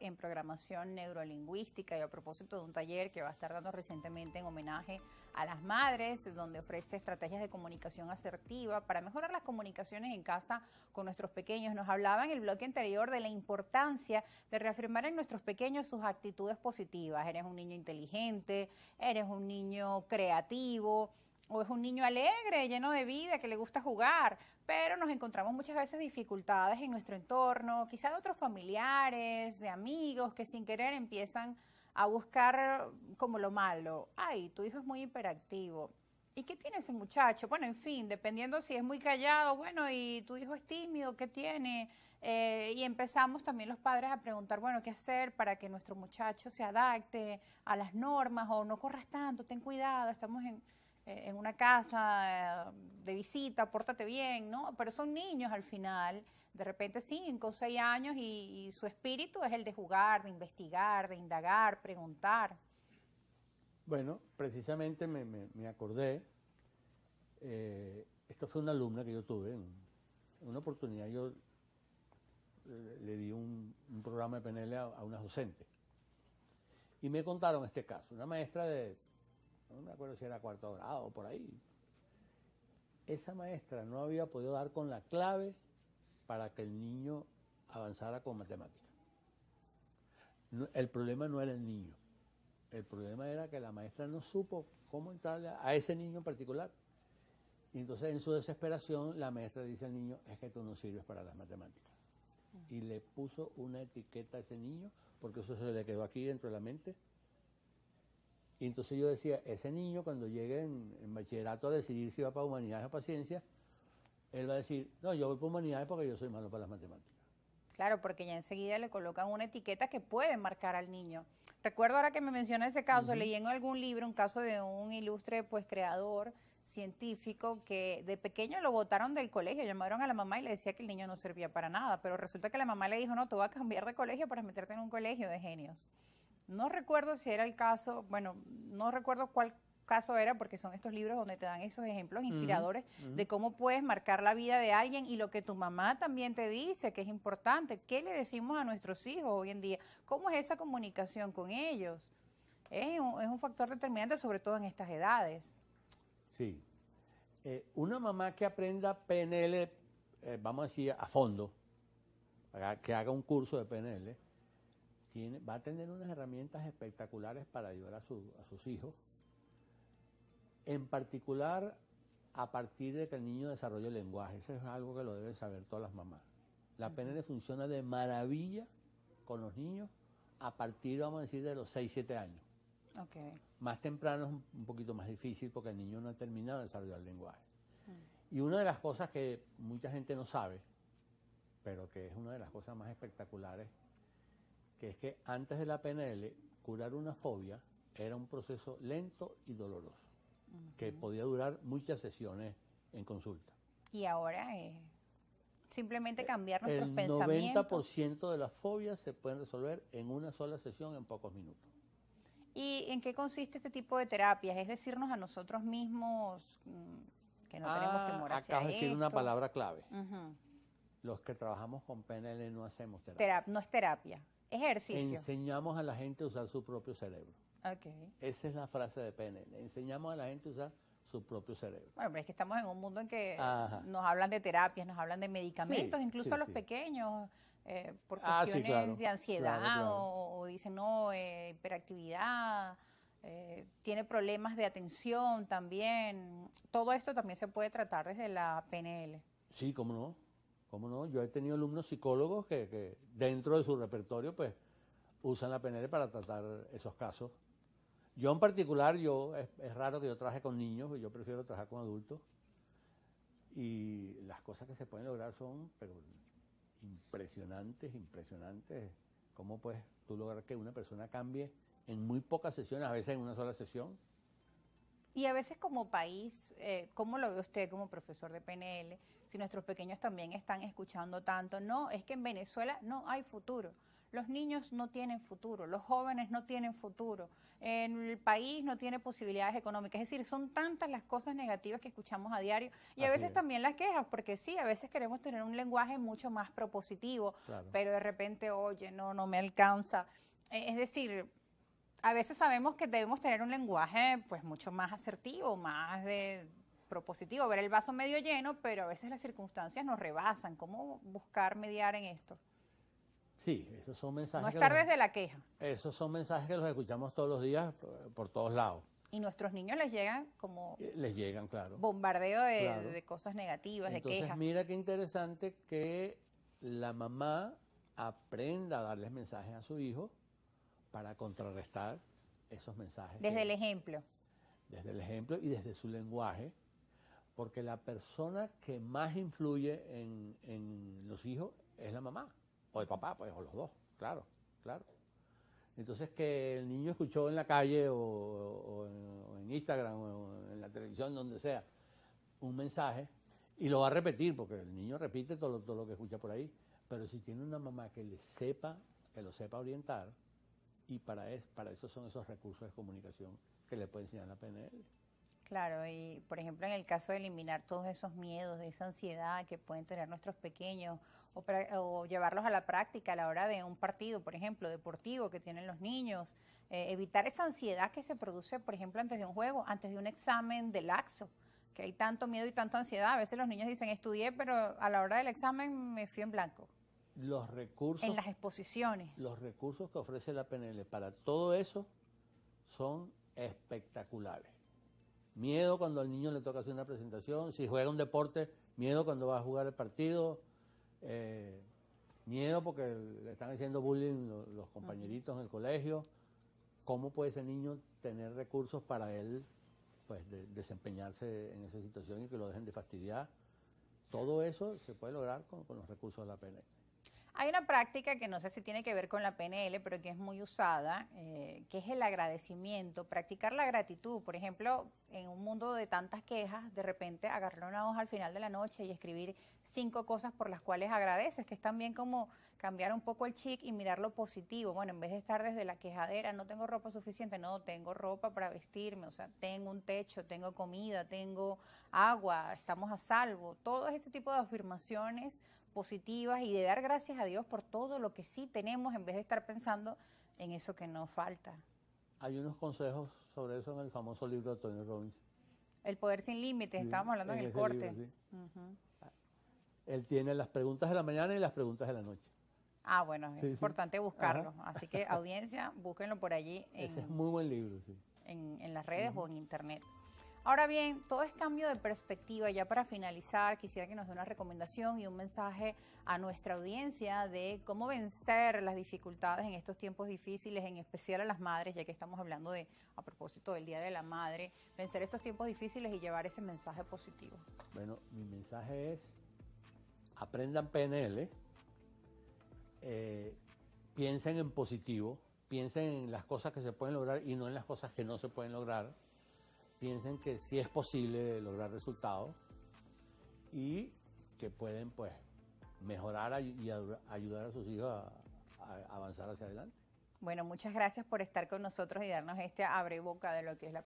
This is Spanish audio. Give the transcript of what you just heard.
en programación neurolingüística y a propósito de un taller que va a estar dando recientemente en homenaje a las madres, donde ofrece estrategias de comunicación asertiva para mejorar las comunicaciones en casa con nuestros pequeños. Nos hablaba en el bloque anterior de la importancia de reafirmar en nuestros pequeños sus actitudes positivas. Eres un niño inteligente, eres un niño creativo, o es un niño alegre, lleno de vida, que le gusta jugar, pero nos encontramos muchas veces dificultades en nuestro entorno, quizá de otros familiares, de amigos, que sin querer empiezan a buscar como lo malo. Ay, tu hijo es muy hiperactivo. ¿Y qué tiene ese muchacho? Bueno, en fin, dependiendo si es muy callado, bueno, y tu hijo es tímido, ¿qué tiene? Y empezamos también los padres a preguntar, bueno, ¿qué hacer para que nuestro muchacho se adapte a las normas o no corras tanto, ten cuidado, estamos en una casa de visita, pórtate bien, ¿no? Pero son niños al final, de repente 5 o 6 años y su espíritu es el de jugar, de investigar, de indagar, preguntar. Bueno, precisamente me acordé, esto fue una alumna que yo tuve, en una oportunidad yo le di un programa de PNL a una docente y me contaron este caso, una maestra de, no me acuerdo si era cuarto grado o por ahí. Esa maestra no había podido dar con la clave para que el niño avanzara con matemáticas. No, el problema no era el niño, el problema era que la maestra no supo cómo entrarle a ese niño en particular. Y entonces en su desesperación la maestra dice al niño, es que tú no sirves para las matemáticas. Y le puso una etiqueta a ese niño, porque eso se le quedó aquí dentro de la mente. Y entonces yo decía, ese niño cuando llegue en bachillerato a decidir si va para humanidades o para ciencias, él va a decir, no, yo voy para humanidades porque yo soy malo para las matemáticas. Claro, porque ya enseguida le colocan una etiqueta que puede marcar al niño. Recuerdo ahora que me menciona ese caso, leí en algún libro un caso de un ilustre pues creador científico que de pequeño lo botaron del colegio, llamaron a la mamá y le decía que el niño no servía para nada, pero resulta que la mamá le dijo, no, tú vas a cambiar de colegio para meterte en un colegio de genios. No recuerdo si era el caso, bueno, no recuerdo cuál caso era porque son estos libros donde te dan esos ejemplos inspiradores de cómo puedes marcar la vida de alguien y lo que tu mamá también te dice que es importante. ¿Qué le decimos a nuestros hijos hoy en día? ¿Cómo es esa comunicación con ellos? Es un factor determinante, sobre todo en estas edades. Sí. Una mamá que aprenda PNL, vamos a decir, a fondo, que haga un curso de PNL, va a tener unas herramientas espectaculares para ayudar a sus hijos. En particular, a partir de que el niño desarrolle el lenguaje. Eso es algo que lo deben saber todas las mamás. La PNL funciona de maravilla con los niños a partir, vamos a decir, de los 6, 7 años. Okay. Más temprano es un poquito más difícil porque el niño no ha terminado de desarrollar el lenguaje. Y una de las cosas que mucha gente no sabe, pero que es una de las cosas más espectaculares, que es que antes de la PNL, curar una fobia era un proceso lento y doloroso, que podía durar muchas sesiones en consulta. Y ahora simplemente cambiar nuestros El pensamientos. 90% de las fobias se pueden resolver en una sola sesión en pocos minutos. ¿Y en qué consiste este tipo de terapias? Es decirnos a nosotros mismos que no tenemos temor hacia Acabas de decir una esto. palabra clave. Los que trabajamos con PNL no hacemos terapia. No es terapia, es ejercicio. Enseñamos a la gente a usar su propio cerebro. Okay. Esa es la frase de PNL. Enseñamos a la gente a usar su propio cerebro. Bueno, pero es que estamos en un mundo en que Ajá. nos hablan de terapias, nos hablan de medicamentos, Sí, incluso sí, a los sí. pequeños, por Sí, cuestiones claro, de ansiedad claro. o dicen, no, hiperactividad, tiene problemas de atención también. Todo esto también se puede tratar desde la PNL. Sí, cómo no. ¿Cómo no? Yo he tenido alumnos psicólogos que dentro de su repertorio pues usan la PNL para tratar esos casos. Yo en particular, es raro que yo trabaje con niños, yo prefiero trabajar con adultos. Y las cosas que se pueden lograr son, pero impresionantes, impresionantes. ¿Cómo puedes tú lograr que una persona cambie en muy pocas sesiones, a veces en una sola sesión? Y a veces como país, ¿cómo lo ve usted como profesor de PNL? Si nuestros pequeños también están escuchando tanto, no, es que en Venezuela no hay futuro. los niños no tienen futuro, los jóvenes no tienen futuro, el país no tiene posibilidades económicas. Es decir, son tantas las cosas negativas que escuchamos a diario y a Así veces es. también las quejas, porque sí, a veces queremos tener un lenguaje mucho más propositivo, Claro. pero de repente, oye, no me alcanza. Es decir, a veces sabemos que debemos tener un lenguaje pues mucho más asertivo, más de propositivo, ver el vaso medio lleno, pero a veces las circunstancias nos rebasan. ¿Cómo buscar mediar en esto? Sí, esos son mensajes No estar desde la queja. esos son mensajes que los escuchamos todos los días por todos lados. Y nuestros niños les llegan como Les llegan, claro. bombardeo Claro. de cosas negativas, Entonces, de quejas. mira qué interesante que la mamá aprenda a darles mensajes a su hijo para contrarrestar esos mensajes. Desde el ejemplo. Desde el ejemplo y desde su lenguaje, porque la persona que más influye en los hijos es la mamá, o el papá, pues, o los dos, claro, claro. Entonces, que el niño escuchó en la calle o en Instagram o en la televisión, donde sea, un mensaje, y lo va a repetir, porque el niño repite todo lo que escucha por ahí, pero si tiene una mamá que lo sepa orientar, y para eso son esos recursos de comunicación que le puede enseñar la PNL. Claro, y por ejemplo en el caso de eliminar todos esos miedos, de esa ansiedad que pueden tener nuestros pequeños o llevarlos a la práctica a la hora de un partido, por ejemplo, deportivo que tienen los niños, evitar esa ansiedad que se produce, por ejemplo, antes de un juego, antes de un examen de laxo, que hay tanto miedo y tanta ansiedad. A veces los niños dicen, estudié, pero a la hora del examen me fui en blanco. Los recursos, En las exposiciones. los recursos que ofrece la PNL para todo eso son espectaculares. Miedo cuando al niño le toca hacer una presentación, si juega un deporte, miedo cuando va a jugar el partido, miedo porque le están haciendo bullying los compañeritos en el colegio. ¿Cómo puede ese niño tener recursos para él pues, desempeñarse en esa situación y que lo dejen de fastidiar? Todo eso se puede lograr con los recursos de la PNL. Hay una práctica que no sé si tiene que ver con la PNL, pero que es muy usada, que es el agradecimiento, practicar la gratitud. Por ejemplo, en un mundo de tantas quejas, de repente agarrar una hoja al final de la noche y escribir 5 cosas por las cuales agradeces, que es también como cambiar un poco el chip y mirar lo positivo. Bueno, en vez de estar desde la quejadera, no tengo ropa suficiente, no, tengo ropa para vestirme, o sea, tengo un techo, tengo comida, tengo agua, estamos a salvo. Todo ese tipo de afirmaciones positivas y de dar gracias a Dios por todo lo que sí tenemos en vez de estar pensando en eso que nos falta. Hay unos consejos sobre eso en el famoso libro de Tony Robbins. El poder sin límites, Sí, estábamos hablando en el ese corte. libro, sí. Él tiene las preguntas de la mañana y las preguntas de la noche. Ah, bueno, es Sí, sí. importante buscarlo. Ajá. Así que audiencia, búsquenlo por allí Ese es muy buen libro, sí. en las redes o en internet. Ahora bien, todo es cambio de perspectiva. Ya para finalizar, quisiera que nos dé una recomendación y un mensaje a nuestra audiencia de cómo vencer las dificultades en estos tiempos difíciles, en especial a las madres, ya que estamos hablando a propósito del Día de la Madre, vencer estos tiempos difíciles y llevar ese mensaje positivo. Bueno, mi mensaje es, aprendan PNL, piensen en positivo, piensen en las cosas que se pueden lograr y no en las cosas que no se pueden lograr. Piensen que sí es posible lograr resultados y que pueden pues mejorar y ayudar a sus hijos a avanzar hacia adelante. Bueno, muchas gracias por estar con nosotros y darnos este abreboca de lo que es la